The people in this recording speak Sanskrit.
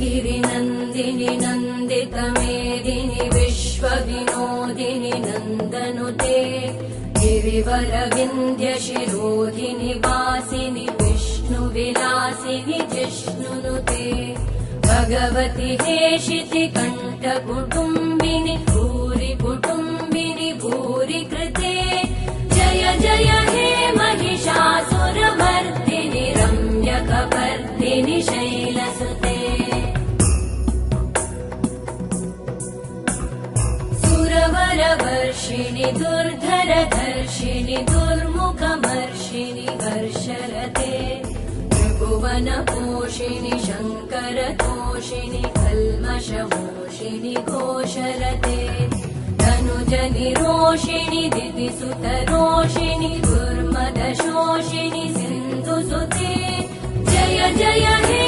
गिरिनन्दिनि नन्दितमेदिनि विश्वविनोदिनि नन्दनुते गिरिवरविन्द्यशिरोधिनि वासिनि विष्णुविलासिनि जिष्णुनुते भगवति हेशिति कण्ठकुटुम्बिनि भूरि कुटुम्बिनि भूरि कृते जय जय हे महिषासुरमर्दिनि रम्यकपर्दिनि शैलसुते सुरवरवर्षिणि दुर्धरधर्षिणि दुर्मुखमर्षिणि हर्षरते त्रिभुवनपोषिणि शङ्करतोषिणि कल्मषमोषिणि घोषरते धनुजनिरोषिणि दितिसुतरोषिणि दुर्मदशोषिणि सिन्धुसुते जय जय हे